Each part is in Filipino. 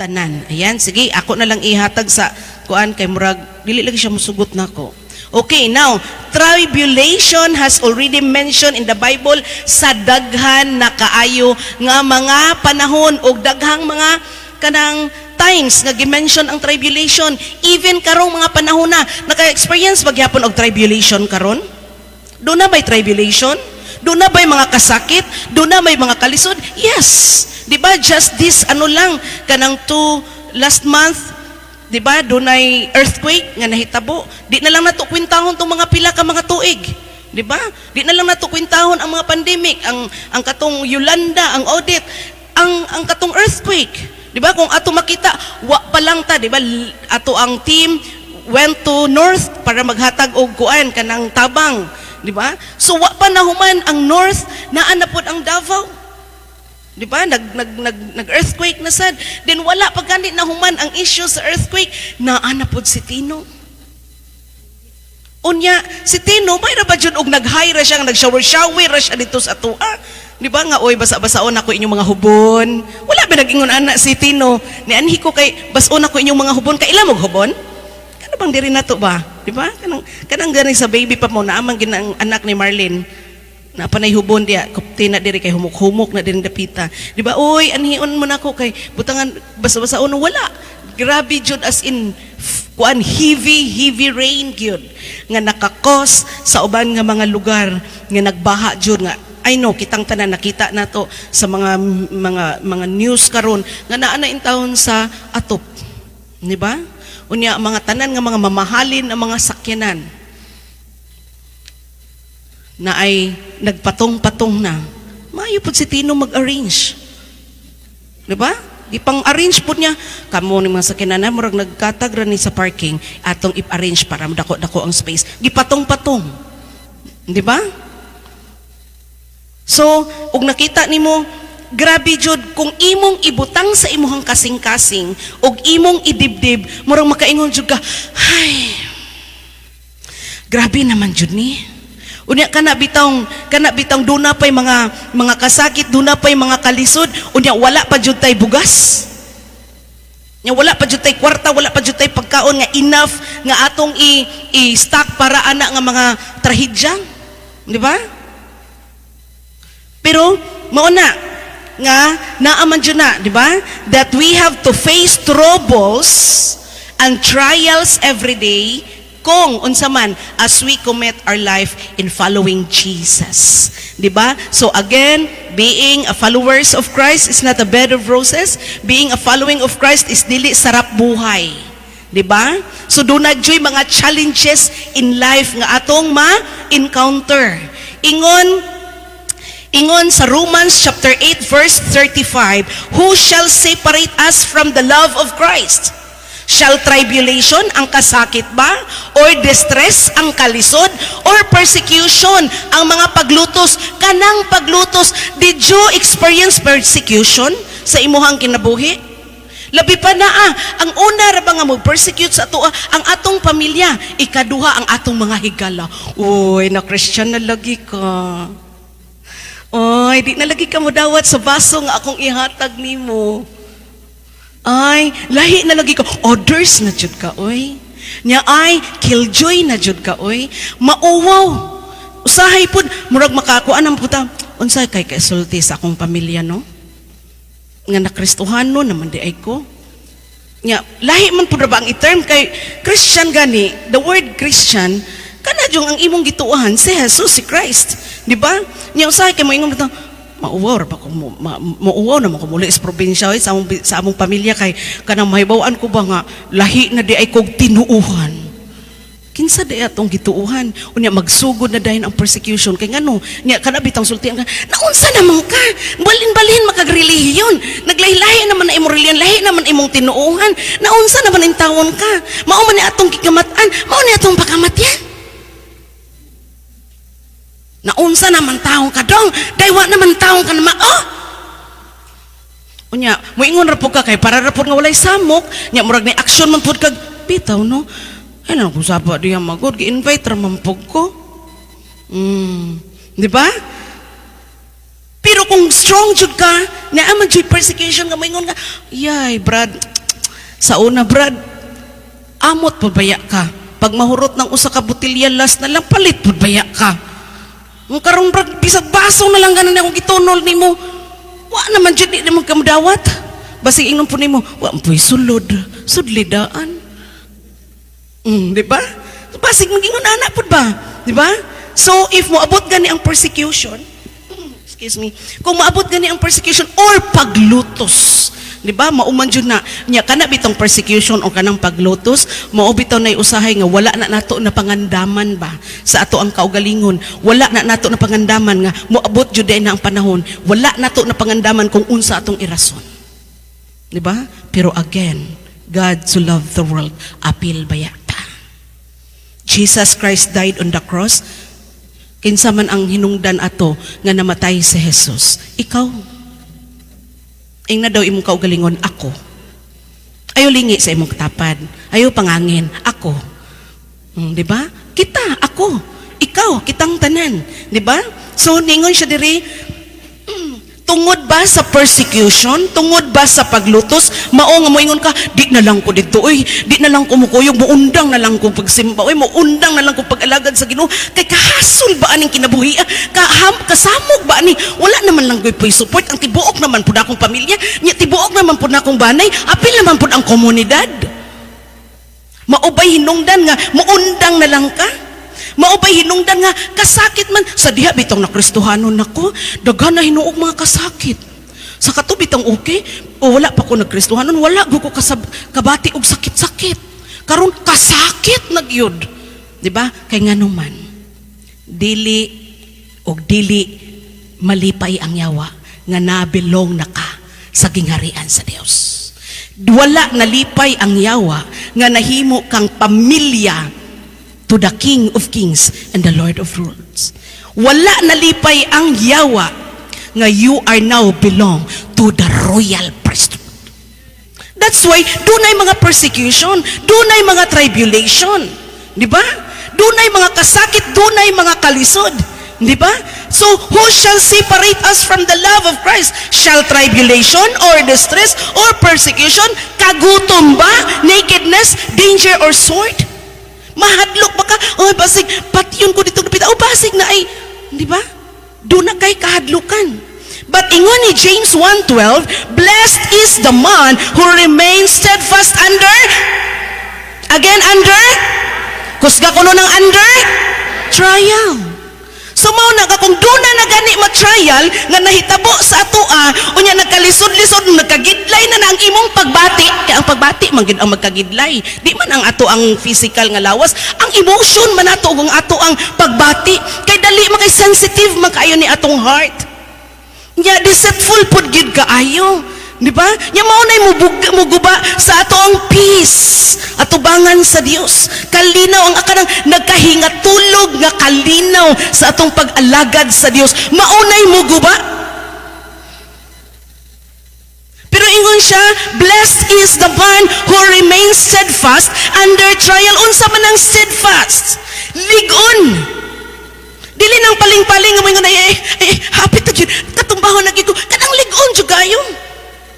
tanan. Ayan, sige, ako na lang ihatag sa kuan kay murag dili lagi siya musugot nako. Okay, now, tribulation has already mentioned in the Bible sa daghan na kaayo nga mga panahon o daghang mga kanang times nga gi-mention ang tribulation. Even karong mga panahon na naka-experience bagyapon og tribulation karon? Doon na may tribulation? Doon na may mga kasakit? Doon na may mga kalisod? Yes. 'Di ba? Just this lang kanang last month, 'di ba? Doon ay earthquake nga nahitabo. Di na lang nato kwintahon tong mga pila ka mga tuig. 'Di ba? Di na lang nato kwintahon ang mga pandemic, ang katong Yolanda, ang audit, ang katong earthquake. 'Di ba? Kung ato makita, wa pa lang ta, 'di ba? Ato ang team went to north para maghatag og kuan kanang tabang, 'di ba? So wa pa nahuman ang north, naa na pod ang Davao. Di ba? Nag-earthquake na sad. Then wala pa gani nahuman ang issue sa earthquake, naa na pod si Tino. Unya, si Tino, may ra ba dyan og nag-hire ra siya, nag-shower-shower ra siya dito sa tua. Di ba nga, oy, basa-basaon ako inyong mga hubon. Wala ba nag-ingon anak si Tino? Ni anhi ko kay, basaon ako inyong mga hubon. Kailan mo hubon? Kano bang diri nato ba? Di ba? Kanang gani sa baby pa mo, naamang ginang anak ni Marlene. Na panay hubon dia, kupti na diri kay humuk-humuk na diri dapita. Di ba? Oy, anhion mo nako kay butangan basa-basaon wala. Grabe jud as in kuan heavy rain gyud nga nakakos sa uban nga mga lugar nga nagbaha jud nga I know kitang tanan nakita nato sa mga news karon nga naa na intawon sa atop. Di ba? Unya mga tanan nga mga mamahalin ang mga sakyanan na ay nagpatong-patong na. Maayo po si Tino mag-arrange. Diba? Ipang-arrange po niya. Kamo ni mga sakyanan na, murag nagkatag ni sa parking, atong i-arrange para dako-dako ang space. Gipatong-patong. Diba? So, ug nakita nimo, grabe jud kung imong ibutang sa imuhang kasing-kasing, ug imong idibdib, murag makaingon jud ka, ay, grabe naman jud ni. Unya kana bitang duna pay mga kasakit, duna pay mga kalisod, unya wala pa jud tay bugas. Nya wala pa jud tay kwarta, wala pa jud tay pagkaon nga enough nga atong i-stock para ana nga mga trahedya. Di ba? Pero mao na nga naaman jud na, di ba? That we have to face troubles and trials every day kung unsa man as we commit our life in following Jesus. Diba? So again, being a followers of Christ is not a bed of roses. Being a following of Christ is dili sarap buhay. Diba? So do not joy mga challenges in life nga atong ma-encounter. Ingon sa Romans chapter 8 verse 35, who shall separate us from the love of Christ? Shall tribulation ang kasakit ba? Or distress ang kalisod? Or persecution ang mga paglutos? Kanang paglutos, did you experience persecution sa imuhang kinabuhi? Labi pa na ang una ra ba nga mag-persecute sa ato ang atong pamilya, ikaduha ang atong mga higala. Uy, na Christian na lagi ka. Oy, di na lagi ka mo dawat sa baso nga akong ihatag nimo. Ay, lahi na lagi ko. Orders na jud ka, oy. Nya ay, killjoy na jud ka, oy. Mauwaw. Usahay pud, murag makakuan ang puta. Unsay kay kaisulti sa akong pamilya, no? Nga nakristohano naman di ay ko. Nya, lahi man pud ba ang i-term kay Christian gani, the word Christian, kana jung ang imong gituohan si Jesus, si Christ. Di ba? Nya usahay kay mo ingon bitaw, mauwaw ba ko mauwaw naman ko muli sa probinsya sa among pamilya kay kanang mahibawaan ko ba nga lahi na di ay kog tinuuhan. Kinsa di atong gituuhan? Unya magsugod na dayon ang persecution kay ngano? Nya kana bitang sultian ka. Naunsa naman ka? Balin-balin makagrelihiyon. Naglahi-lahi naman na imong relihiyon, lahi naman imong tinuuhan. Naunsa naman in tawon ka? Mao man ni atong gikamatan, mao ni atong pakamatyan. Naunsa naman taong ka dong, daywa naman taong ka naman, oh! Unya, muingon ra pud ka kay para ra pud nga walay samok, nya murag ni action man pud kag bitaw no. Ano kung sapa diya magod, gi-invite ra man pud ko. Di ba? Pero kung strong jud ka, nya man jud persecution nga moingon nga, yay, brad, Sa una, Brad, amot pabaya ka. Pag mahurot ng usa ka botilya, last na lang, palit pabaya ka. Ang karong, Brad, bisag baso na lang ganan akong gitunol ni mo. Wa naman dyan, di naman kamadawat. Basig ingnon po ni mo, wa po'y sulod, sudlidaan. Di ba? Basig mag-ingon anak po ba? Di ba? So, if moabot gani ang persecution, excuse me, kung moabot gani ang persecution or paglutos, di ba? Mauman dyan na, niya kana bitong persecution o kanang paglutos, mao bitaw na usahay nga wala na nato na pangandaman ba sa ato ang kaugalingon, wala na nato na pangandaman nga moabot jud na ang panahon, wala nato na pangandaman kung unsa atong irason. Di ba? Pero again, God so loved the world, apil baya ta. Jesus Christ died on the cross. Kinsa man ang hinungdan ato nga namatay si Jesus? Ikaw. Ing na daw imong kaugalingon, ako. Ayaw lingi sa imong katapad. Ayaw pangangin, ako. Di ba? Kita, ako. Ikaw, kitang tanan. Di ba? So, ningon siya diri, tungod ba sa persecution? Tungod ba sa paglutos? Mao nga moingon ka, di na lang ko dito, di na lang ko mukuyog, muundang na lang ko pagsimba, muundang na lang ko pag-alagad sa Ginoo. Kay kahasol ba aning kinabuhi? Kasamog ba ani? Wala naman lang ko'y support. Ang tibuok naman po na akong pamilya, nya tibuok naman po na akong banay, apil naman po ang komunidad. Maubay hinungdan nga, muundang na lang ka. Maubay hinungdan nga, kasakit man. Sa diha bitong na Kristohanon nako, daghan na hinuog mga kasakit. Sa kato bitong okay, o wala pa ko na Kristohanon, wala ko kabati og sakit-sakit. Karon kasakit nagyud. Di ba? Kay nga naman, dili malipay ang yawa nga nabilong na ka sa gingharian sa Dios. Wala nalipay ang yawa nga nahimo kang pamilya to the King of Kings and the Lord of Lords. Wala nalipay ang yawa nga you are now belong to the royal priesthood. That's why dunay mga persecution, dunay mga tribulation, di ba? Dunay mga kasakit, dunay mga kalisod, di ba? So who shall separate us from the love of Christ? Shall tribulation or distress or persecution, kagutom ba, nakedness, danger or sword? Mahadlok ba ka? Basig, patyon ko dito napita. Basig na ay, di ba? Doon na kay kahadlukan. But ingon ni James 1:12, blessed is the man who remains steadfast under, kusga ko no ng under, trial. So mao na ka kung doon na gani ma-trial nga nahitabo sa atoa, unya nagkalisod-lisod, nagkagidlay na ang imong pagbati. Kaya ang pagbati man gid ang magkagidlay. Di man ang ato ang physical nga lawas, ang emotion man ato ug ang ato ang pagbati. Kay dali man kay sensitive man kaayo ni atong heart. Nya deceitful pud gid kaayo. Di ba? Nya mao nay muguba sa ato ang peace, atubangan sa Dios. Kalinaw ang akanang nagkahingatulog nga kalinaw sa atong pag-alagad sa Dios. Maunay muguba. Pero ingon siya, blessed is the man who remains steadfast under trial. Unsa man ang steadfast? Ligon. Dili nang paling-paling nga moingon hapit ta gyud katumbahon na gyud ko. Kanang ligon jud kayo.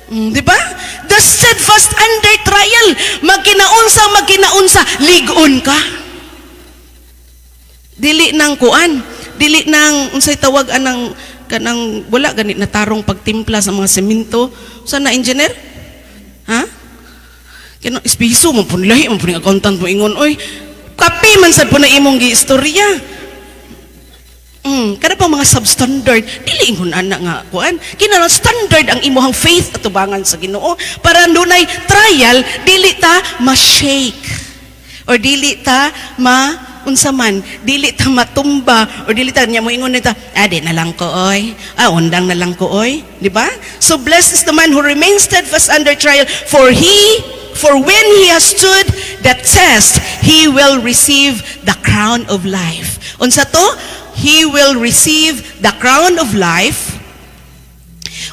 Di ba? The steadfast under trial. Magkinaunsa, ligon ka. Dili nang kuan, dili nang unsay tawag anang kanang wala ganit na tarong pagtimpla sa mga semento. Saan na engineer? Ha? Kino espiso man pud lahi man pud accountant mo ingon, oy, kapi man sad po na imong giistorya. Kada pa mga substandard, dili ingon ana nga kuan. Kinahanglan standard ang imuhang faith atubangan sa Ginoo para dunay trial, dili ta ma-shake or dili ta unsa man, dili ta matumba or dili ta nya mo ingon nita, di na lang ko oy. Undang na lang ko oy, di ba? So blessed is the man who remains steadfast under trial, for when he has stood the test, he will receive the crown of life. Unsa to? He will receive the crown of life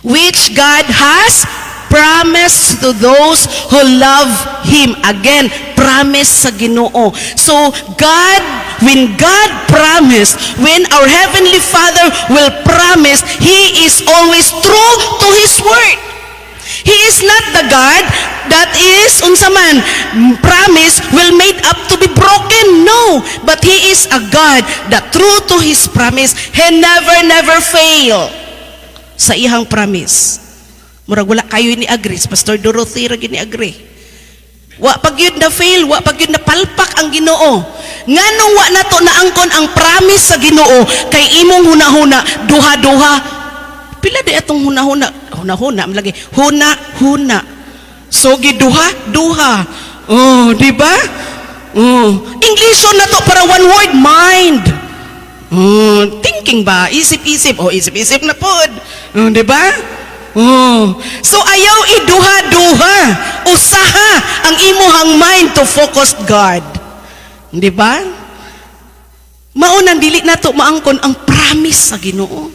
which God has promised to those who love Him. Again, promise sa Ginoo. So when God promised, when our Heavenly Father will promise, He is always true to His word. He is not the God that is unsa man promise will made up to be broken. No, but He is a God that true to His promise, He never fail sa iyang promise. Murag wala kayo ni agree, Pastor Dorothy ra gini agree. Wa pag yun na fail, wa pag yun na palpak ang Ginoo. Nganong wa nato naangkon ang promise sa Ginoo kay imong hunahuna, duha-duha. Pila di atong hunahuna, lagi. Huna. So giduha-duha. Oh, di ba? Oh, Englisho na to para one word, mind. Oh, thinking ba? Isip-isip. Oh, isip-isip na pod. Oh, di ba? Oh. So ayaw iduha-duha. Usaha ang imuhang mind to focus God. Di ba? Maunang dili nato maangkon ang promise sa Ginoo.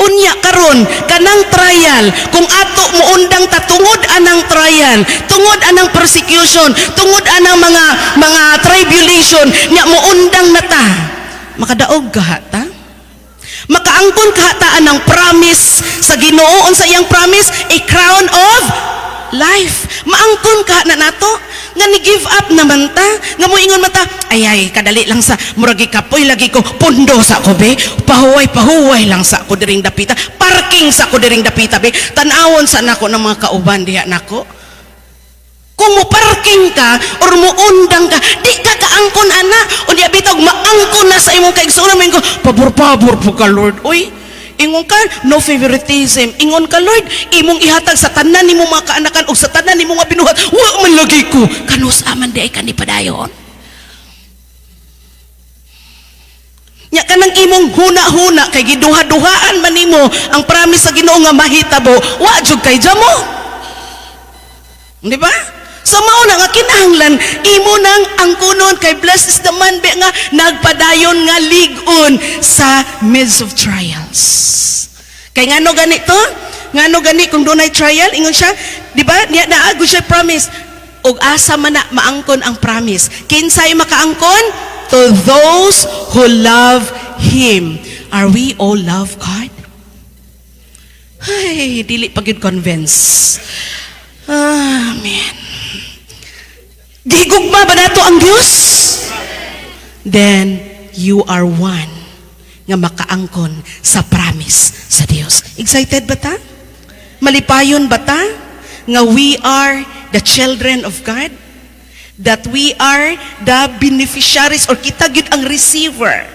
Unya karon kanang trial kung ato mo undang tatungod anang trial, tungod anang persecution, tungod anang mga tribulation nya mo undang nata. Makadaog ka ta? Makaangkon kahataan ng promise sa Ginoo. Unsa iyang promise? A crown of life. Maangkon ka na nato nga ni give up naman ta, nga mo ingon mata ay kadali lang sa muragi kapoy lagi ko pundo sa ko be, pahuway lang sa ko diring dapita, parking sa ko diring dapita be, tan-awon sa nako ng mga kauban diha nako. Kung mo parking ka or mo undang ka, di ka kaangkon ana, unya bitog maangkon na sa imong kaigsuonan mo ko, pabor po ka Lord. Uy, ingon ka, no favoritism. Ingon ka, Lord, imong ihatag sa tanan nimo mga kaanakan o sa tanan nimo nga binuhat. Wa man lagi ko. Kanus aman di ay kanipadayon. Nya kanang imong huna-huna kay giduha-duhaan man nimo ang promise sa Ginoo nga mahitabo. Wa jud kay jamo. Di ba? So mao na nga kinahanglan imo nang angkunon kay blessed is the man be nga nagpadayon nga ligon sa midst of trials. Kay ngano ganito? Ngano gani kung dunay trial ingon siya, di ba? Niya naagud siya promise. Og asa man na maangkon ang promise. Kinsay makaangkon? To those who love Him. Are we all love God? Ay, dili pa gyud convince. Amen. Gigugma ba nato ang Diyos? Then, you are one nga makaangkon sa promise sa Diyos. Excited ba ta? Malipayon ba ta? Nga we are the children of God? That we are the beneficiaries or kita gyud ang receiver,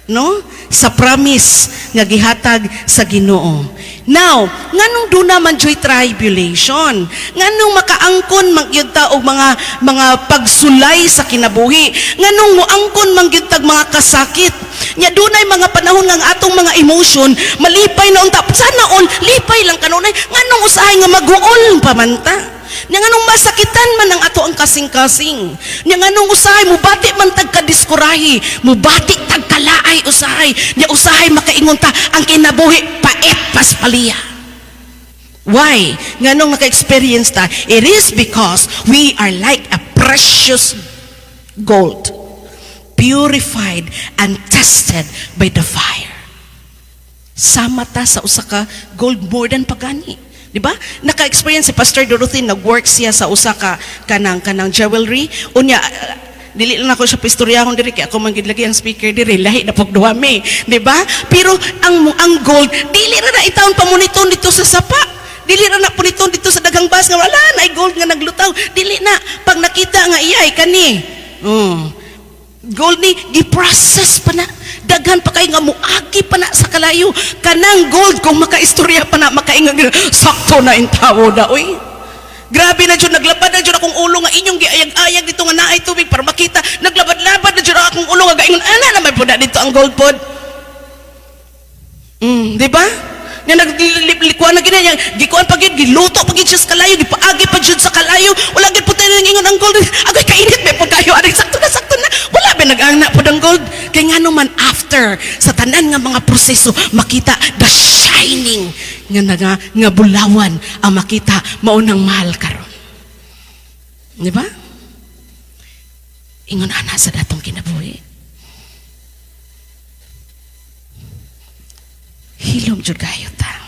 no? Sa promise nga gihatag sa Ginoo. Now, nganong duna man joy tribulation? Nganong makaangkon man gyud ta og mga pagsulay sa kinabuhi? Nganong moangkon man gyud tag mga kasakit? Nya dunay mga panahon nga ang atong mga emotion malipay na unta. Sana all lipay lang kanunay. Nganong usahay nga maguol pa man ta? Nya nganong masakitan man ang ato ang kasing-kasing? Nya nganong usahay mubati man tag kadiskurahi, mubati tag kalaay usahay. Nya usahay makaingon ta ang kinabuhi paet paspaliya. Why? Nganong naka-experience ta? It is because we are like a precious gold, purified and tested by the fire. Sama ta sa usa ka gold more than pagani. Di ba? Naka-experience si Pastor Dorothy, nag-work siya sa usa ka kanang jewelry. Unya, dili lang ako siya pistoryahon diri kay ako man gid lagi ang speaker diri, lahi na pagduhami, di ba? Pero ang gold dili ra na itawon pamuniton dito sa sapa. Dili ra na puniton dito sa dagang bas nga wala na ay gold nga naglutaw. Dili na pag nakita nga iyay kani. Gold ni gi-process pa na. Daghan pa kay nga muagi pa na sa kalayo. Kanang gold kung makaistorya pa na makaingon sakto na intawo da oy. Grabe na jud naglabad na jud akong ulo nga inyong giayag-ayag dito nga naay tubig para makita. Naglabad-labad na jud akong ulo nga gaingon ana naman pud dito ang gold pod. Di ba? Nga naglikuan na gina gikuan pa gid giluto pa gid siya sa kalayo, gipaagi pa jud sa kalayo. Wala gid pud tayo ingon ang gold. Agoy kainit may pud kayo ani sakto na. Wala ba nag-ana pud ang gold? Kay ngano man after sa tanan nga mga proseso makita the shining nga bulawan ang makita mao nang mahal karon. Di ba? Ingon ana sa datong kinabuhi. Hilom jud kayo ta.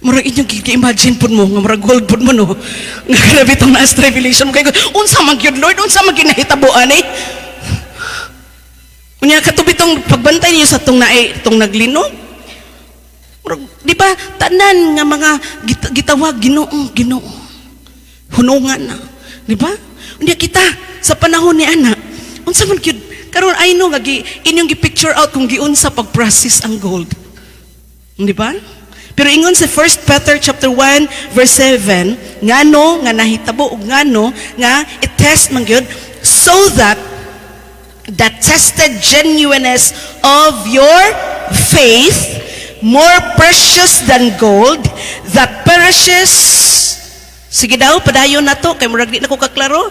Murag inyong imagine po mo, nga murag gold po mo no, nga grabe itong naas tribulation mo kayo, unsa man yun Lord, unsa man ginahitabuan eh. Unya katubi itong pagbantay niyo sa itong naglinog. Murag, di ba, tanan nga mga gitawag, Ginoo, hunungan na. Di ba? Unya kita, sa panahon ni Ana, unsa man yun, karon I know, inyong gi-picture out kung giunsa pag-process ang gold. Di ba? Pero ingon sa 1 Peter chapter 1 verse 7, ngano nga nahitabo ug ngano nga i-test man gyud so that the tested genuineness of your faith, more precious than gold that perishes. Sige daw, padayon na to kay murag di na ko kaklaro.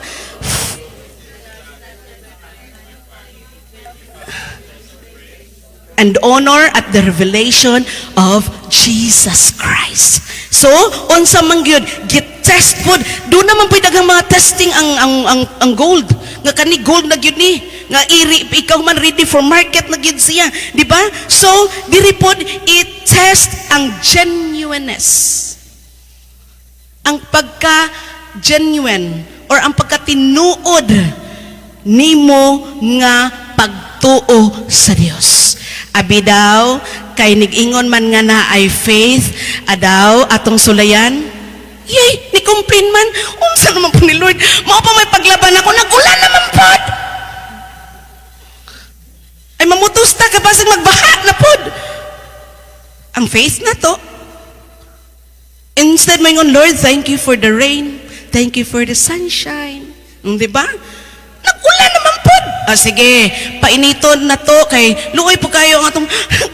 And honor at the revelation of Jesus Christ. So, unsa man gyud git-test pod, do naman pud daghang mga testing ang gold. Nga kani gold na gyud ni, nga ikaw man ready for market na gyud siya, di ba? So, diri pod i-test ang genuineness. Ang pagka-genuine or ang pagkatinuod nimo nga pagtuo sa Dios. Abi daw, kay nig-ingon man nga na ay faith, adaw, atong sulayan, yay, ni-complain man, unsa naman po ni Lord, mao pa may paglaban ako, nag-ulan naman pod. Ay mamutos ta, kapasag magbaha na pod. Ang faith na to. Instead, may ngon, Lord, thank you for the rain, thank you for the sunshine. Di ba? Nag-ulan naman po. Sige, painiton na to kay luoy po kayo ang atong,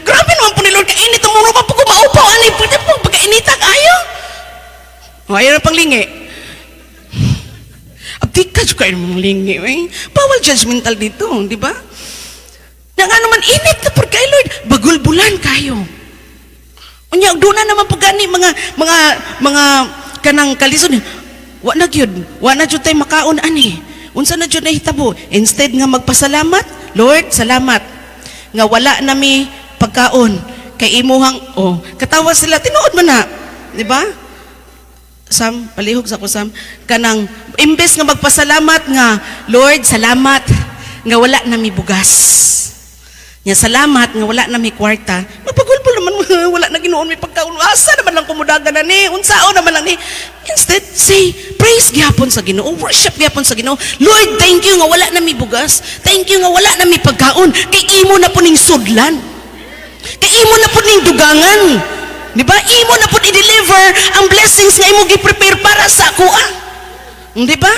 grabe naman po ni Lord, kainit ang mga pa po kumaupaw, ani, pwede po pagkainita kayo. Ayaw na pang lingi. Abdi ka dyan kayo mong lingi, eh. Bawal judgmental dito, di ba? Na nga naman, init na po kayo, Lord, bagulbulan kayo. Unya, doon na naman po gani, mga kanang kalisod, wa na jud tayo makaon, ani. Unsa na jud nahitabo? Instead nga magpasalamat, Lord, salamat nga wala nami pagkaon kay imuhang katawa sila tinuod man na, di ba? Sam, palihog sa ko Sam, kanang imbes nga magpasalamat nga, Lord, salamat nga wala nami bugas. Nya salamat nga wala nami kwarta. Mapagulbol naman wala na ginuon mi pagkaon. Asa naman lang kumudagan na ni? Unsao naman lang ni? Instead, say, praise gyapon sa Ginoo, worship gyapon sa Ginoo. Lord, thank you nga wala nami bugas. Thank you nga wala nami pagkaon. Kay imo na po ning sudlan. Kay imo na po ning dugangan. Di ba? Imo na po i-deliver ang blessings nga imo gi-prepare para sa ako. Di ba?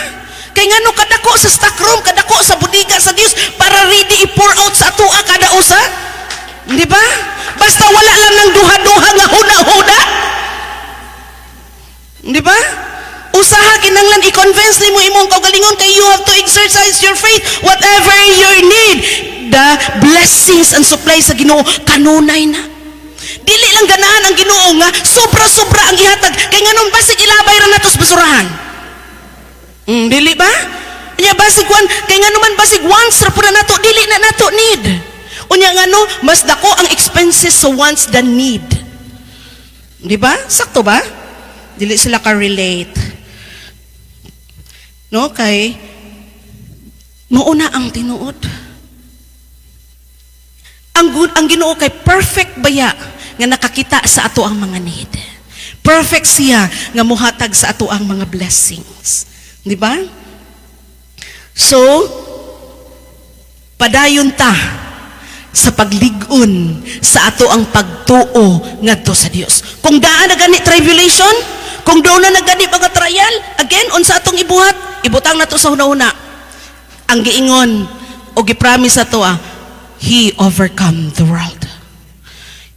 Kay ngano kadako sa stock room, kadako sa bodega sa Dios para ready i-pour out sa atoa kada usa? Di ba? Basta wala lang ng duha-duha nga huda-huda. Di ba? Usaha kinanglan i-convince nimo imong kaugalingon kay you have to exercise your faith whatever your need. The blessings and supply sa Ginoo kanunay na. Dili lang ganahan ang Ginoo nga sobra-sobra ang ihatag kay nganon basig ilabay ra nato sa basurahan. Dili ba? Unya basig kwan kay ngano man basig once ra pud nato dili na nato need. Unya ngano mas dako ang expenses sa wants than need. Di ba? Sakto ba? Dili sila ka-relate. No, kay mauna ang tinuod. Ang Ginoo kay perfect baya nga nakakita sa ato ang mga need. Perfect siya nga muhatag sa ato ang mga blessings. Di ba? So, padayon ta sa paglig-on sa ato ang pagtuo ngadto sa Dios. Kung daan na gani tribulation, kung doon na nagani mga trial, again, unsa atong ibuhat? Ibutang na to sa una-una. Ang giingon o gipromise ato He overcome the world.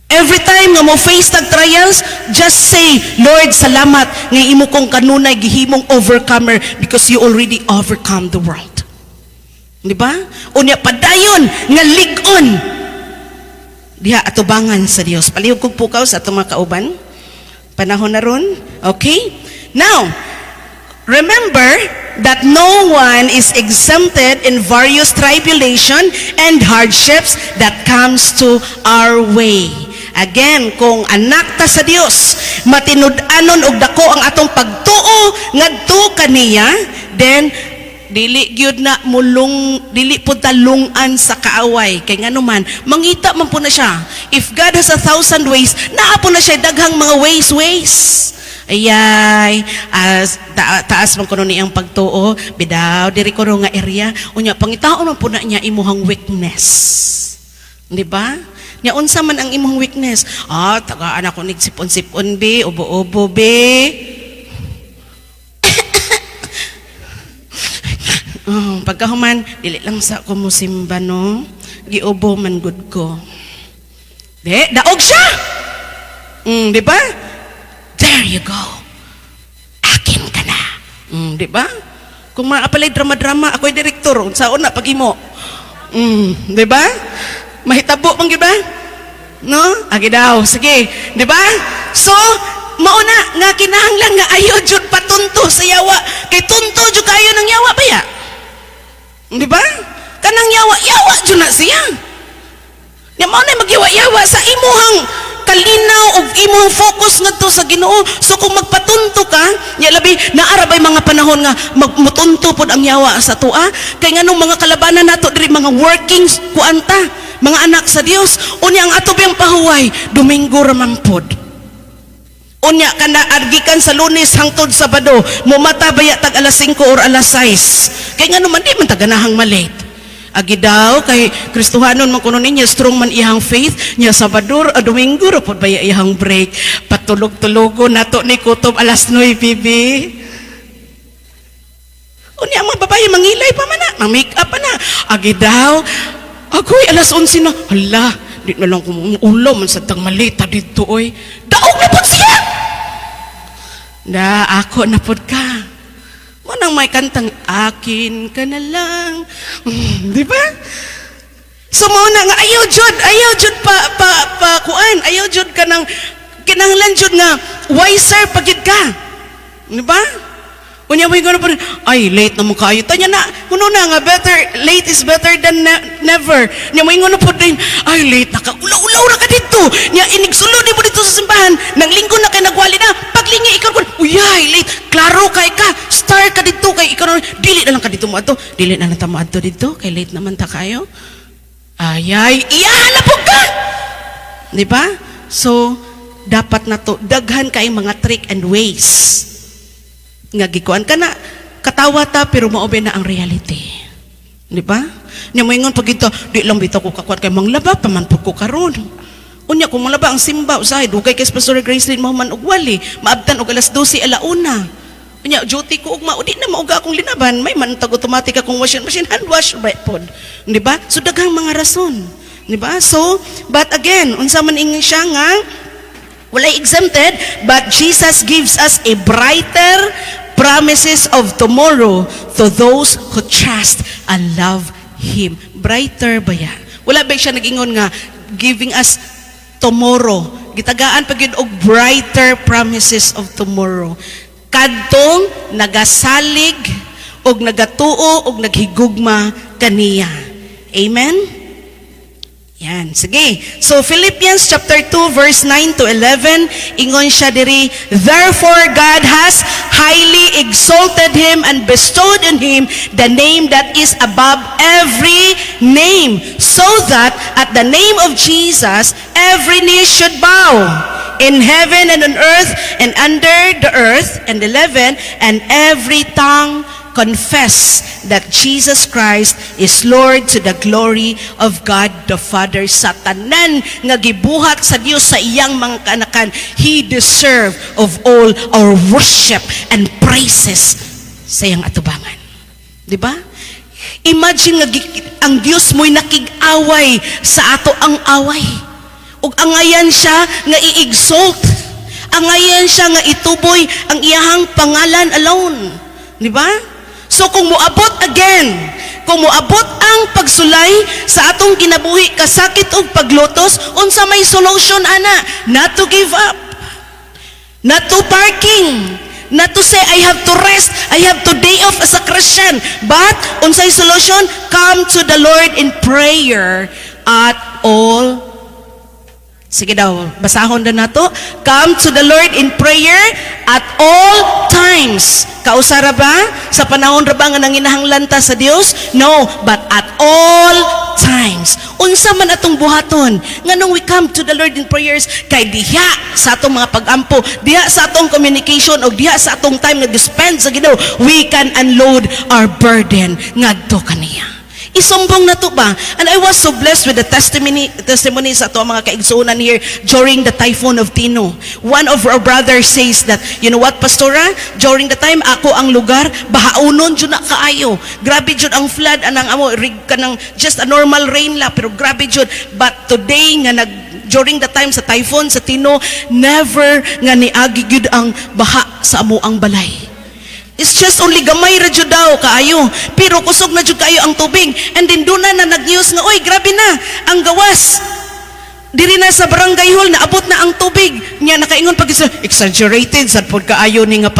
Every time nga mo face tag trials, just say, Lord, salamat nga imo kong kanunay gihimong overcomer because you already overcome the world. Di ba? Unya padayon nga lig-on diha atubangan sa Dios. Palihog kog pukaw sa atong mga kauban. Panahon na ron. Okay? Now, remember that no one is exempted in various tribulation and hardships that comes to our way. Again, kung anak ta sa Dios, matinud-anon og dako ang atong pagtuo ngadto kaniya, then dili gyud na dili pud ta lungan sa kaaway kay ngano man mangita man po na siya. If God has 1,000 ways, naa po na siya daghang mga ways. Ayay, taas man kuno niyang pagtuo, bidaw diri kuno nga area, unya pangitaon man po na niya imuhang weakness. Di ba? Nya unsa man ang imong weakness? Tagaan ako nigsipon-sipon be, ubo-ubo be. Pagkahuman, dili lang sa ko musimba, no? Giubo man gud ko. Daog siya! Di ba? There you go. Akin ka na. Di ba? Kung maapalay drama-drama, ako'y direktor. Unsaon na pag-imo. Di ba? Mahitabo man gyud ba? No? Agi daw. Sige. Di ba? So, mauna nga kinahanglan nga ayo jud patunto sa yawa. Kay tunto jud kayo ng yawa ba ya? Di ba? Kanang yawa jud na siya. Nya mao na magyawa-yawa sa imuhang kalinaw og imong focus ngadto sa Ginoo. So kung magpatunto ka, nya labi naarabay mga panahon nga magmutunto pod ang yawa sa tua. Kay nganong mga kalabanan nato diri mga workings kuanta, mga anak sa Dios, unya ang ato biyang pahuway Domingo ra man pod. Unya kana argikan sa Lunes hangtod Sabado, mumata baya tag alas 5 or alas 6. Kay ngano man di man taganahang malate. Agi daw kay Kristohanon man kuno niya strong man iyang faith nya Sabado o Domingo ra pod baya iyang break. Patulog-tulogo nato ni kutob alas 9 bibi. Unya ang mga babae mangilay pa man na, mang-make up pa na. Agi daw agoy alas 11 na. Hala, di na lang kumuulo man sa tang malita dito oy. Daog na pod siya. Ako na pod ka. Manang may kantang akin ka na lang. Di ba? So muna nga ayaw jud pa kuan, ayaw jud ka nang kinahanglan jud nga wiser pagid ka. Di ba? Unya mo gano pa rin, ay late na mo kayo. Tanya na, kuno na nga late is better than never. Nya mo ingon po din, ay late na ka, ulaw ra ka dito. Nya inigsulod di mo dito sa simbahan, nang linggo na kay nagwali na, paglingi ikaw kun, uyay late, klaro kay ka, star ka dito kay ikaw dili na lang ka dito mo ato, dili na lang ta mo ato dito kay late naman ta kayo. Ayay, iyahan po ka. Di ba? So dapat na to daghan kay mga trick and ways. Nga gikuan ka na katawa ta pero maobe na ang reality. Di ba? Nya moingon pag ito, di lang bitaw ko kakuat kay manglaba pa man pud ko karon. Unya kung manglaba ang simba usahay dugay kay Pastor Gracelyn Mahuman og wali, maabtan og alas 12 alauna. Unya duty ko og maudi na mauga akong linaban, may man tag automatic akong washing machine hand wash right pod. Di ba? So daghang mga rason. Di ba? So, but again, unsa man ingin siya nga walay exempted, but Jesus gives us a brighter promises of tomorrow to those who trust and love Him. Brighter ba yan? Wala ba siya nag-ingon nga giving us tomorrow? Gitagaan pag yun og brighter promises of tomorrow. Kadtong nagasalig og nagatuo og naghigugma kaniya. Amen? Yan, sige. So Philippians chapter 2 verse 9 to 11, ingon siya diri, therefore God has highly exalted him and bestowed on him the name that is above every name, so that at the name of Jesus every knee should bow in heaven and on earth and under the earth, and 11, and every tongue confess that Jesus Christ is Lord to the glory of God the Father. Sa tanan nga gibuhat sa Dios sa iyang mga kanakan, He deserve of all our worship and praises sa iyang atubangan. Di ba? Imagine nga ang Dios mo'y nakig-away sa ato ang away. Ug angayan siya nga i-exalt. Angayan siya nga ituboy ang iyahang pangalan alone. Di ba? So kung moabot again, kung moabot ang pagsulay sa atong kinabuhi, kasakit o paglutos, unsa may solution ana? Not to give up, not to parking, not to say I have to rest, I have to day off as a Christian, but unsay solution? Come to the Lord in prayer at all Sige daw, basahon na nato. Come to the Lord in prayer at all times. Kausara ba? Sa panahon ra ba nga nanginahanglan ta sa Dios? No, but at all times. Unsa man atong buhaton? Nganong we come to the Lord in prayers kay diha sa atong mga pag-ampo, diha sa atong communication o diha sa atong time nga spend sa Ginoo, we can unload our burden ngadto kaniya. Isumbong na to ba? And I was so blessed with the testimony sa to mga kaigsuonan here during the typhoon of Tino. One of our brothers says that, you know what, Pastora? During the time ako ang lugar, bahaunon jud na kaayo. Grabe jud ang flood anang amo rig kanang just a normal rain la pero grabe jud. But today nga during the time sa typhoon sa Tino, never nga niagi gyud ang baha sa amo ang balay. It's just only gamay ra jud daw kaayo, pero kusog na jud kaayo ang tubig. And then doon na nag-news nga, oy, grabe na ang gawas. Diri na sa barangay hall naabot na ang tubig. Nya nakaingon pag exaggerated sad pod kaayo ni nga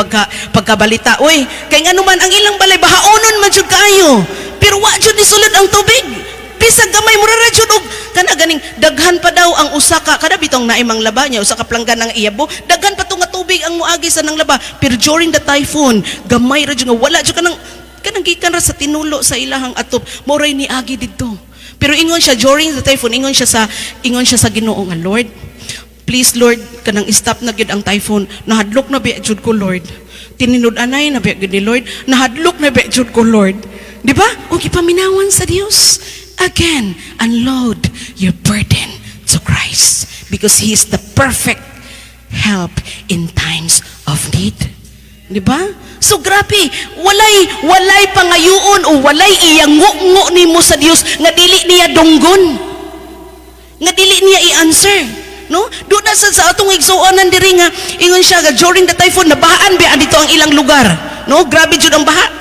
pagkabalita. Oy, kay ngano man ang ilang balay bahaonon man jud kaayo. Pero wa jud ni sulod ang tubig. Bisag gamay mura ra jud og kana ganing daghan pa daw ang usa ka kada bitong naimang laba niya usa ka planggan ng iyabo, daghan pa to nga tubig ang muagi sa nang laba. Pero during the typhoon gamay ra jud nga wala jud kanang gikan ra sa tinulo sa ilahang atop moray ni agi didto. Pero ingon siya during the typhoon, ingon siya sa Ginoo nga, Lord, please Lord, kanang stop na gyud ang typhoon. Nahadlok na biya jud ko, Lord. Tinunud-anay na biya gyud ni Lord. Nahadlok na biya jud ko, Lord. Di ba? O gipaminawan sa Dios. Again, unload your burden to Christ because He is the perfect help in times of need. Di ba? So grabe, walay pangayoon o walay iyango nimo sa Dios nga dili niya dunggon. Nga dili niya i-answer. No? Doon na sa atong igsuonan diri nga ingon siya during the typhoon nabahaan ba dito ang ilang lugar. No? Grabe jud ang baha.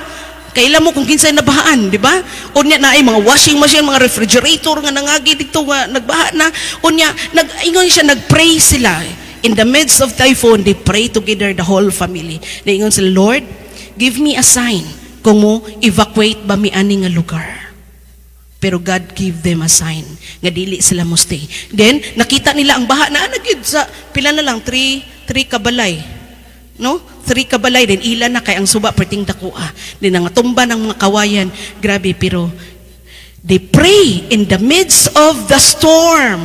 Kailan mo kung kinsay nabahaan, di ba? Unya na ay mga washing machine, mga refrigerator nga nangagi dito nga nagbaha na. Unya ingon siya nagpray sila. In the midst of typhoon, they pray together the whole family. Ingon sila, Lord, give me a sign kung mo evacuate ba mi ani nga lugar. Pero God give them a sign nga dili sila mo stay. Then nakita nila ang baha na gyud sa pila na lang 3 kabalay. No? 3 kabalay din ilan na kay ang suba perting dakuha. Din nga tumba ng mga kawayan. Grabe pero they pray in the midst of the storm.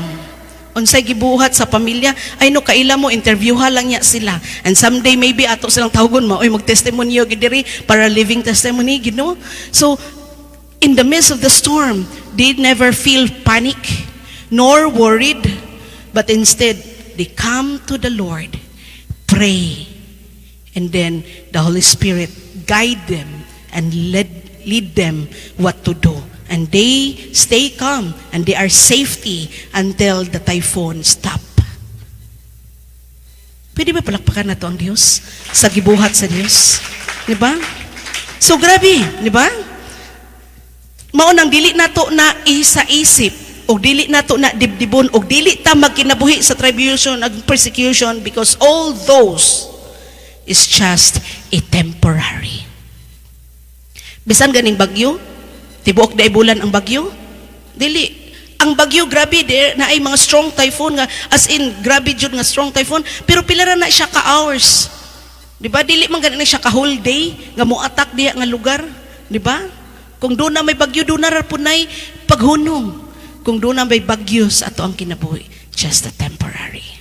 Unsay gibuhat sa pamilya ay no kaila mo interviewha lang niya sila. And someday maybe ato silang tawagon mo oy magtestimonyo gid diri para living testimony gid no. So in the midst of the storm, they never feel panic nor worried, but instead they come to the Lord, pray, and then the Holy Spirit guide them and lead them what to do. And they stay calm and they are safety until the typhoon stop. Pwede ba palakpakan na to ang Diyos? Sa gibuhat sa Diyos? Di ba? So grabe, di ba? Maunang dili na to na isa-isip o dili na to na dibdibon o dili ta magkinabuhi sa tribulation at persecution because all those is just a temporary. Bisan ganing bagyo, tibuok na bulan ang bagyo, dili. Ang bagyo, grabe, na ay mga strong typhoon nga, as in, grabe jud nga strong typhoon, pero pila na siya ka-hours. Diba? Dili man ganun siya ka-whole day, nga mo-attack diya nga lugar. Diba? Kung doon na may bagyo, doon na rapunay paghunong. Kung doon na may bagyo sa ato ang kinabuhi, just a temporary.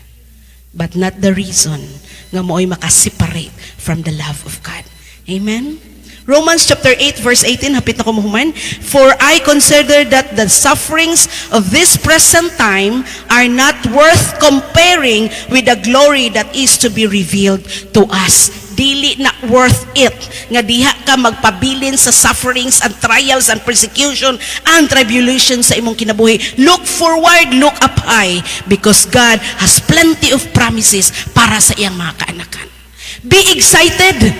But not the reason nga mo ay makaseparate from the love of God. Amen? Romans chapter 8 verse 18, hapit na ko mahuman. For I consider that the sufferings of this present time are not worth comparing with the glory that is to be revealed to us. Dili na worth it nga diha ka magpabilin sa sufferings and trials and persecution and tribulation sa imong kinabuhi. Look forward, look up high, because God has plenty of promises para sa iyang mga kaanakan. Be excited.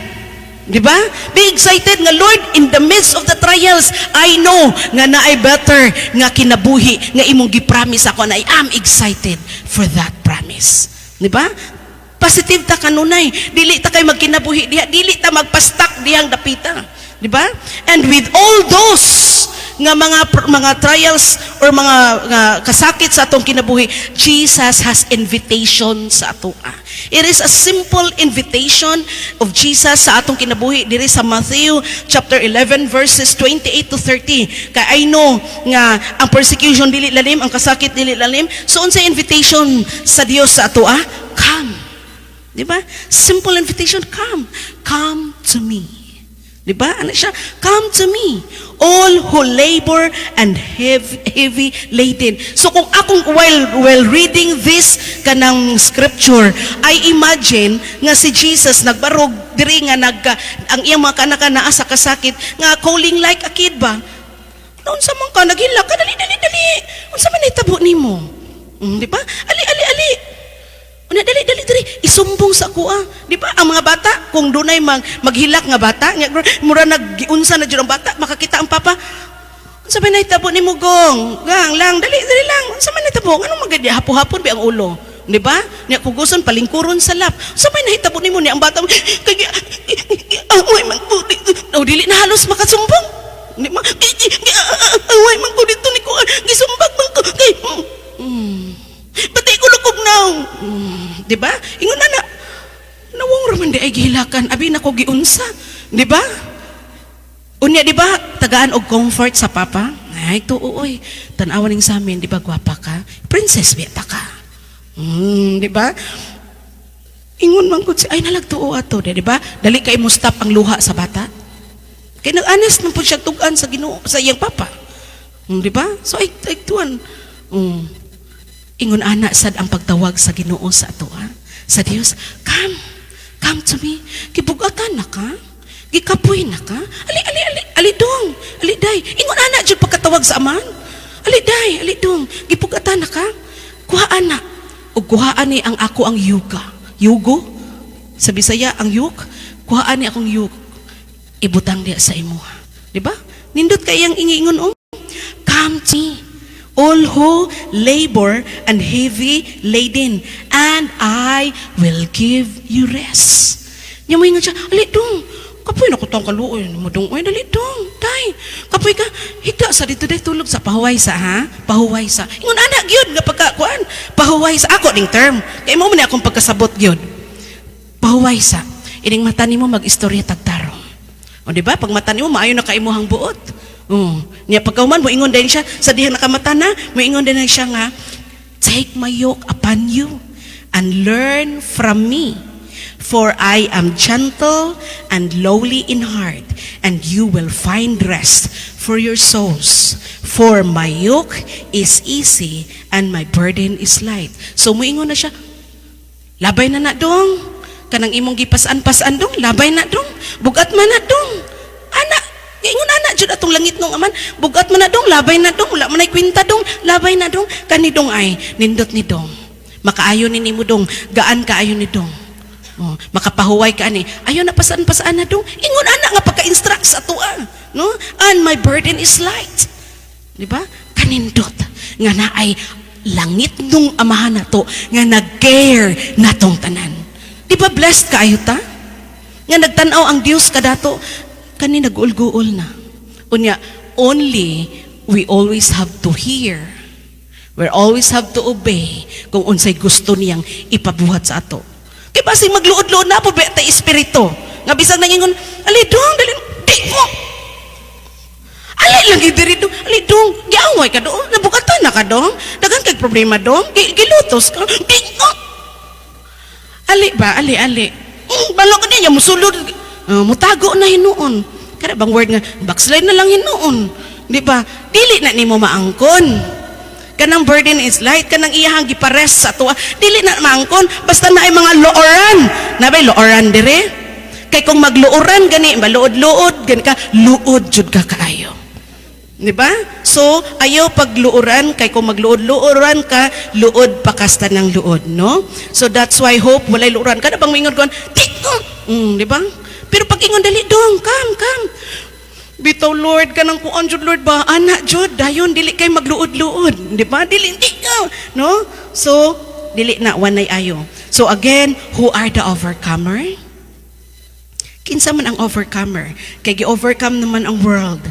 Diba? Be excited nga, Lord, in the midst of the trials, I know nga naay better nga kinabuhi nga imong gipromise ako na I am excited for that promise. Diba? Positive ta kanunay. Dili ta kay magkinabuhi diha, dili ta magpastak dihang dapita. Diba? And with all those nga mga trials or mga kasakit sa atong kinabuhi, Jesus has invitation sa atoa. It is a simple invitation of Jesus sa atong kinabuhi diri sa Matthew chapter 11 verses 28 to 30. Kay I know nga ang persecution dili lalim, ang kasakit dili lalim. So unsay invitation sa Dios sa atoa? Come. Di ba? Simple invitation, come. Come to me. Di ba? Ano siya? Come to me, all who labor and heavy laden. So kung akong while reading this kanang scripture, I imagine nga si Jesus nagbarog diri nga ang iyang mga kana-kana sa kasakit nga calling like a kid ba? Unsa man ka naghilak ka dali. Unsa man itabo nimo? Di ba? Ali. Una dali isumbong sa kuha. Di ba ang mga bata kung dunay maghilak nga bata, mura nag-giunsa na jud ang bata, makakita ang papa. Unsa man nahitabo nimo gong? Gang lang dali lang. Unsa man nahitabo? Anong magadi hapo-hapon bi ang ulo? Di ba? Nya kuguson palingkuron sa lap. Unsa man nahitabo nimo ni ang bata? Kay away man ko dito. Dili na halos makasumbong. Di ba? Away man ko dito ni ko. Gisumbag man ko. Pati ko lukog now. Di ba? Ingon na nawong raman di ay gihilakan. Abi na ko giunsa. Di ba? Unya, di ba? Tagaan og comfort sa papa. Ay, tuoy. Tanawan ning sa amin, di ba gwapa ka? Princess, biyata ka. Di ba? Ingon man ko ay nalagtuo ato. Di ba? Dali kay mo stop ang luha sa bata. Kaya nag-honest man po siya tugan sa Ginoo, sa iyang papa. Di ba? So, ay tuwan. Ingon ana sad ang pagtawag sa Ginoo sa ato sa Dios. Come to me. Gibugatan na ka? Gikapoy na ka? Ali dong. Ali day. Ingon ana jud pagkatawag sa aman. Ali day, ali dong. Gibugatan na ka? Kuhaan na. Ug kuhaan ni ang ako ang yugo. Sa Bisaya ang yug. Kuhaan ni akong yug. Ibutang diya sa imo. Di ba? Nindot kay ang ingon come to me, all who labor and heavy laden, and I will give you rest. Nya mo ingon siya, ali dong, kapoy na ko tong kaluoy mo dong, oy dali dong, day. Kapoy ka, higda sa dito day tulog sa pahuway sa ha? Pahuway sa. Ingon ana gyud nga pagkakuan, pahuway sa ako ding term. Kay mo man akong pagkasabot gyud. Pahuway sa. Ining mata nimo mag-istorya tagtarong. O di ba? Pag mata nimo maayo na kay imong buot. Niya pagkauman mo ingon din siya sa dihang nakamata na, mo ingon din siya nga, take my yoke upon you and learn from me, for I am gentle and lowly in heart, and you will find rest for your souls, for my yoke is easy and my burden is light. So mo ingon na siya, labay na dong, kanang imong gipasan-pasan dong, labay na dong, bugat man na dong, anak. Ingon ana jud atong langit nung aman, bugat man na dong, labay na dong, wala man ay kwenta dong, labay na dong, kani dong ay nindot ni dong. Makaayo ni nimo dong, gaan kaayo ni dong. Makapahuway ka ani, ayo na pasaan na dong. Ingon ana nga pagka-instruct sa atoa, no? And my burden is light. Di ba? Kanindot nga naay langit nung amahan nato nga nag-care natong tanan. Di ba blessed kaayo ta? Nga nagtan-aw ang Dios kadato kani nag-ulguol na. Unya, only we always have to hear. We always have to obey kung unsay gusto niyang ipabuhat sa ato. Kaya basi magluod-luod na po beta espiritu. Nga bisag nangingon, ali dong, dali, di mo. Ali lagi diri dong, ali dong, giaway ka dong, nabukatan na ka dong, dagan kay problema dong, gilutos ka, di mo. Ali ba, ali. Balo ka niya, musulod, mutago na hinuon. Kaya bang word nga, backslide na lang hinuon. Di ba? Dili na nimo maangkon. Kanang burden is light, kanang iyahang gipares sa tuwa. Dili na maangkon, basta na ay mga looran. Nabay, looran dire. Kay kung magluoran gani, maluod-luod, gani ka, luod jud ka kaayo. Di ba? So, ayaw pagluoran, kay kung magluod-luoran ka, luod pakasta ng luod, no? So, that's why hope, walay luoran. Kada bang mingon kon, di ba? Pero pag ingon dali dong, come. Bitaw Lord kanang kuan jud Lord ba? Anak jud dayon dili kay magluod-luod, di ba? Dili ka, no? So dili na wanay ayo. So again, who are the overcomer? Kinsa man ang overcomer? Kay gi-overcome naman ang world.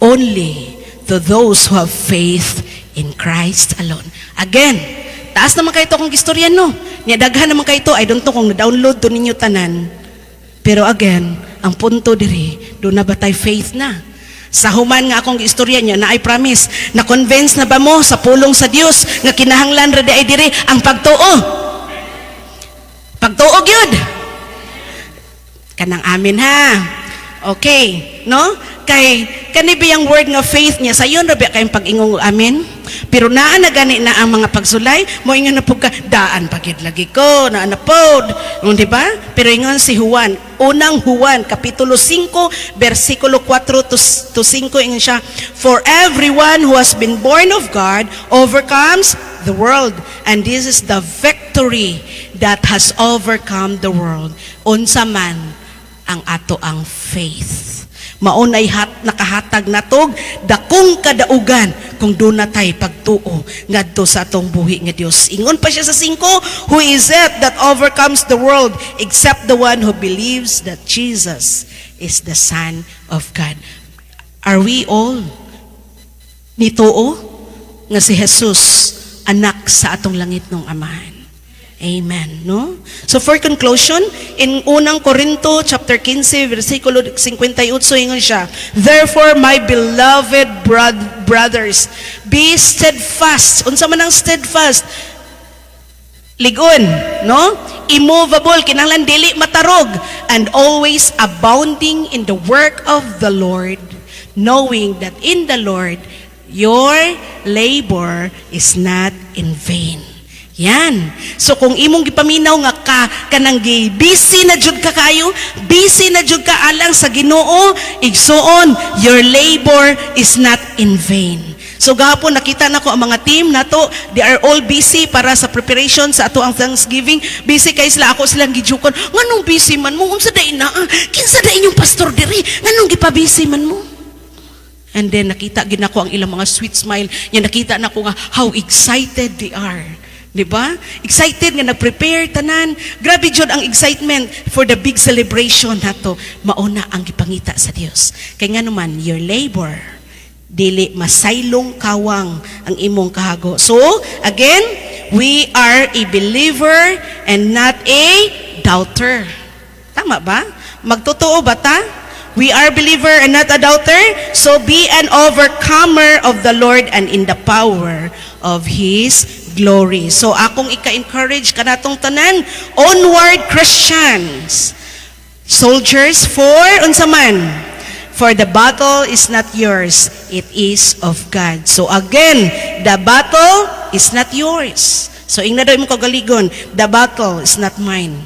Only to those who have faith in Christ alone. Again, taas naman kayo ito kung istoryan, no? Niyadaghan naman kayo ito. I don't know kung na-download to ninyo tanan. Pero again, ang punto diri, doon na ba tayo faith na? Sa human nga akong istorya niya na I promise, na-convince na ba mo sa pulong sa Dios nga kinahanglan ra di ay diri ang pagtuo? Pagtuo gyud. Kanang amin ha. Okay, no? Kay kani biyang word nga faith niya sayon ra ba kayong pag-ingong amin? Pero naa na gani na ang mga pagsulay, mo ingon na pug ka daan pagid lagi ko na anapod, di ba? Pero ingon si Juan, unang Juan kapitulo 5 bersikulo 4 to 5 ingon siya, for everyone who has been born of God overcomes the world, and this is the victory that has overcome the world. Unsa man ang ato ang faith. Maunay nakahatag natog dakong kadaugan kung doon na tayo pagtuo ngadto sa atong buhi nga Dios. Ingon pa siya sa 5, who is it that overcomes the world except the one who believes that Jesus is the Son of God. Are we all nituo nga si Jesus anak sa atong langit ng Amahan? Amen, no? So for conclusion, in unang Korinto chapter 15 versikulo 58 ingon siya, therefore my beloved brothers, be steadfast. Unsa man ang steadfast? Ligon, no? Immovable, kinahanglan dili matarog, and always abounding in the work of the Lord, knowing that in the Lord your labor is not in vain. Yan. So kung imong gipaminaw nga kanang busy na jud ka kayo, busy na jud ka alang sa Ginoo, igsuon, your labor is not in vain. So gahapon nakita nako ang mga team nato, they are all busy para sa preparation sa ato ang Thanksgiving. Busy kay sila, ako silang gijukon. Nganong busy man mo? Unsa day na? Kinsa day inyong pastor diri? Nganong gipa-busy man mo? And then nakita gid nako ang ilang mga sweet smile. Yan nakita nako nga how excited they are. Diba? Excited nga nag-prepare tanan. Grabe jud ang excitement for the big celebration nato. Mauna ang gipangita sa Dios. Kay nga naman, your labor, dili masaylong kawang ang imong kahago. So, again, we are a believer and not a doubter. Tama ba? Magtotoo ba ta? We are believer and not a doubter. So be an overcomer of the Lord and in the power of His glory. So akong ika-encourage kanatong tanan, onward Christians, soldiers for unsa man, for the battle is not yours, it is of God. So again, the battle is not yours. So ingna daw mo kagaligon, the battle is not mine.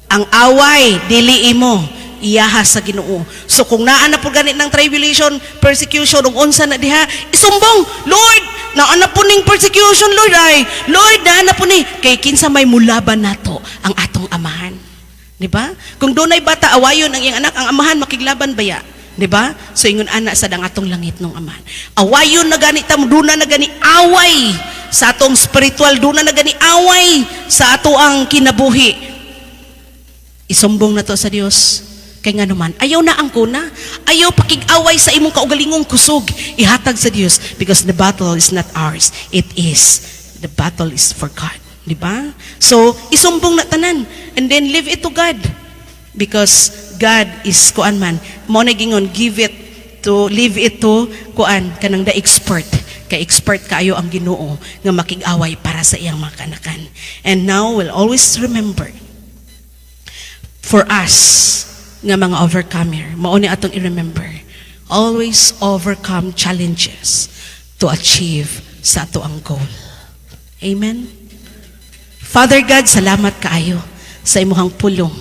Ang away dili imo, iyaha sa Ginoo. So kung naa na po ganit ng tribulation, persecution, ug unsa na diha, isumbong, Lord, naa na po ning persecution, Lord, ay, Lord, naa na po ni, kay kinsa may mulaban nato ang atong amahan. Di ba? Kung dunay bata awayon ang iyang anak, ang amahan makiglaban baya. Di ba? So ingon ana sa dang atong langit ng amahan. Awayon na gani tam, duna na gani away sa atong spiritual, duna na gani away sa ato ang kinabuhi. Isumbong na to sa Dios. Kaya nga naman, ayaw na ang kuna, ayaw pakig-away sa imong kaugalingong kusog, ihatag sa Dios, because the battle is not ours, the battle is for God, di ba? So, isumbong na tanan, and then leave it to God, because God is kuan man, mo na gingon, leave it to kuan, kanang the expert, kay expert kaayo ang Ginoo, nga makig-away para sa iyang mga kanakan. And now, we'll always remember, for us, nga mga overcomer, mauni atong i-remember, always overcome challenges to achieve sa ato ang goal. Amen? Father God, salamat kaayo sa imuhang pulong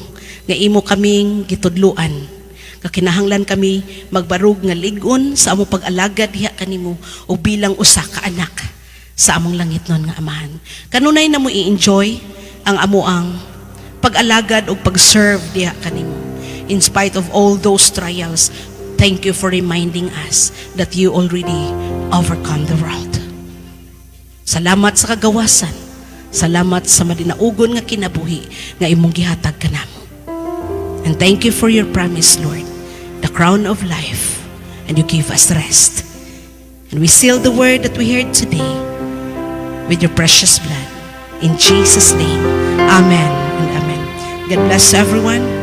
nga imo kaming gitudluan, nga kinahanglan kami magbarug nga ligon sa amo pag-alagad diha kanimo o bilang usa ka anak sa among langit nun nga amahan. Kanunay na mo i-enjoy ang amo ang pag-alagad o pag-serve diha kanimo. In spite of all those trials, thank you for reminding us that you already overcome the world. Salamat sa kagawasan. Salamat sa madinaugon nga kinabuhi nga imong gihatag kanamo. And thank you for your promise, Lord, the crown of life, and you give us rest. And we seal the word that we heard today with your precious blood. In Jesus' name, amen and amen. God bless everyone.